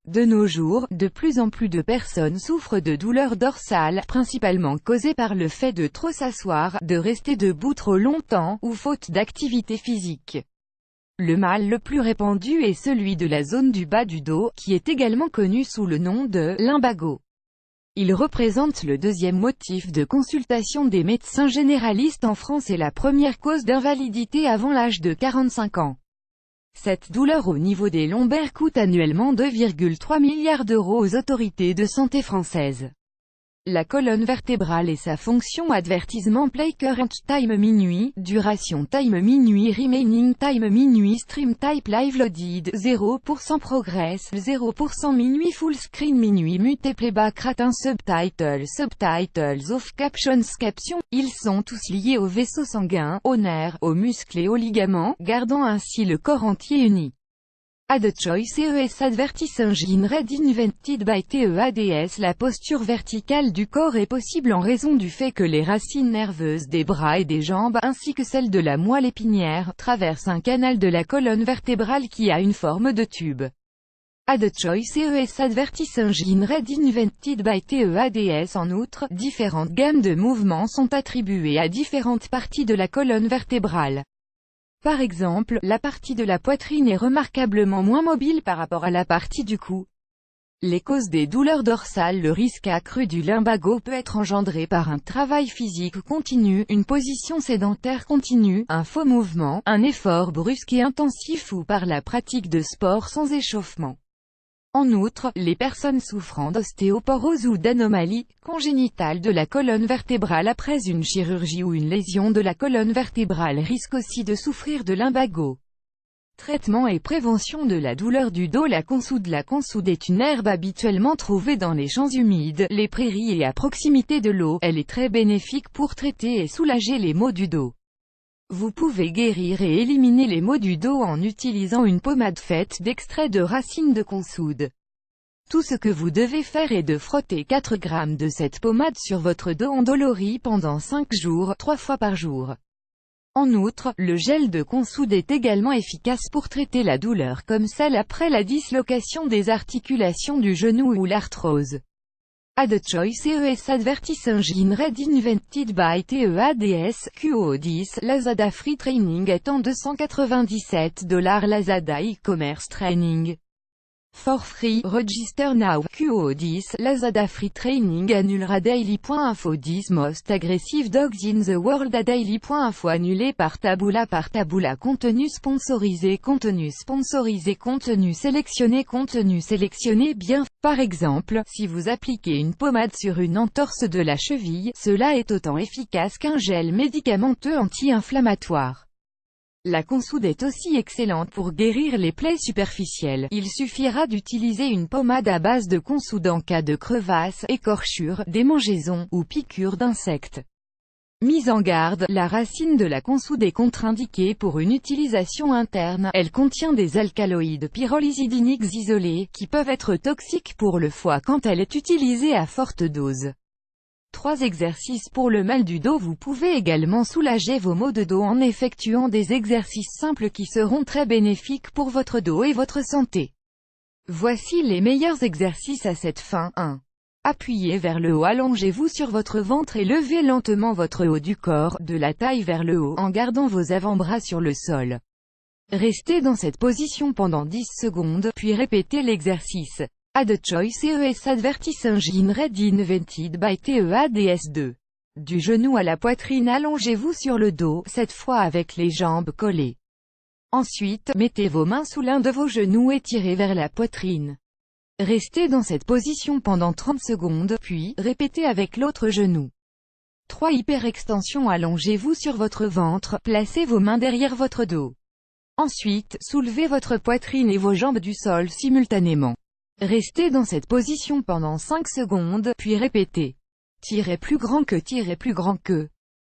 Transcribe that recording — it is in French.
De nos jours, de plus en plus de personnes souffrent de douleurs dorsales, principalement causées par le fait de trop s'asseoir, de rester debout trop longtemps, ou faute d'activité physique. Le mal le plus répandu est celui de la zone du bas du dos, qui est également connu sous le nom de lumbago. Il représente le deuxième motif de consultation des médecins généralistes en France et la première cause d'invalidité avant l'âge de 45 ans. Cette douleur au niveau des lombaires coûte annuellement 2,3 milliards d'euros aux autorités de santé françaises. La colonne vertébrale et sa fonction advertisement play current time minuit, duration time minuit remaining time minuit stream type live loaded, 0% progress, 0% minuit full screen minuit mute playback ratin subtitles off captions captions. Ils sont tous liés au vaisseau sanguin, aux nerfs, aux muscles et aux ligaments, gardant ainsi le corps entier uni. Add choice ES advertis engine red invented by TEADS. La posture verticale du corps est possible en raison du fait que les racines nerveuses des bras et des jambes, ainsi que celles de la moelle épinière, traversent un canal de la colonne vertébrale qui a une forme de tube. Add choice ES advertis engine red invented by TEADS. En outre, différentes gammes de mouvements sont attribuées à différentes parties de la colonne vertébrale. Par exemple, la partie de la poitrine est remarquablement moins mobile par rapport à la partie du cou. Les causes des douleurs dorsales. Le risque accru du lumbago peut être engendré par un travail physique continu, une position sédentaire continue, un faux mouvement, un effort brusque et intensif ou par la pratique de sport sans échauffement. En outre, les personnes souffrant d'ostéoporose ou d'anomalies congénitales de la colonne vertébrale après une chirurgie ou une lésion de la colonne vertébrale risquent aussi de souffrir de lumbago. Traitement et prévention de la douleur du dos. La consoude. La consoude est une herbe habituellement trouvée dans les champs humides, les prairies et à proximité de l'eau. Elle est très bénéfique pour traiter et soulager les maux du dos. Vous pouvez guérir et éliminer les maux du dos en utilisant une pommade faite d'extrait de racines de consoude. Tout ce que vous devez faire est de frotter 4 grammes de cette pommade sur votre dos endolori pendant 5 jours, 3 fois par jour. En outre, le gel de consoude est également efficace pour traiter la douleur comme celle après la dislocation des articulations du genou ou l'arthrose. Add choice ES advertis engine red invented by TEADS, QO10, Lazada Free Training étant $297, Lazada e-commerce training. For free, register now, QO10, Lazada Free Training annulera daily.info 10 most aggressive dogs in the world à daily.info annulé par Taboola contenu sponsorisé contenu sélectionné bien. Par exemple, si vous appliquez une pommade sur une entorse de la cheville, cela est autant efficace qu'un gel médicamenteux anti-inflammatoire. La consoude est aussi excellente pour guérir les plaies superficielles. Il suffira d'utiliser une pommade à base de consoude en cas de crevasse, écorchure, démangeaison, ou piqûre d'insectes. Mise en garde, la racine de la consoude est contre-indiquée pour une utilisation interne. Elle contient des alcaloïdes pyrrolizidiniques isolés, qui peuvent être toxiques pour le foie quand elle est utilisée à forte dose. 3 exercices pour le mal du dos. Vous pouvez également soulager vos maux de dos en effectuant des exercices simples qui seront très bénéfiques pour votre dos et votre santé. Voici les meilleurs exercices à cette fin. 1. Appuyez vers le haut, allongez-vous sur votre ventre et levez lentement votre haut du corps, de la taille vers le haut, en gardant vos avant-bras sur le sol. Restez dans cette position pendant 10 secondes, puis répétez l'exercice. Add choice ES advertis engine red invented by TEADS 2. Du genou à la poitrine, allongez-vous sur le dos, cette fois avec les jambes collées. Ensuite, mettez vos mains sous l'un de vos genoux et tirez vers la poitrine. Restez dans cette position pendant 30 secondes, puis, répétez avec l'autre genou. 3 hyperextensions. Allongez-vous sur votre ventre, placez vos mains derrière votre dos. Ensuite, soulevez votre poitrine et vos jambes du sol simultanément. Restez dans cette position pendant 5 secondes, puis répétez. Tirez plus grand que.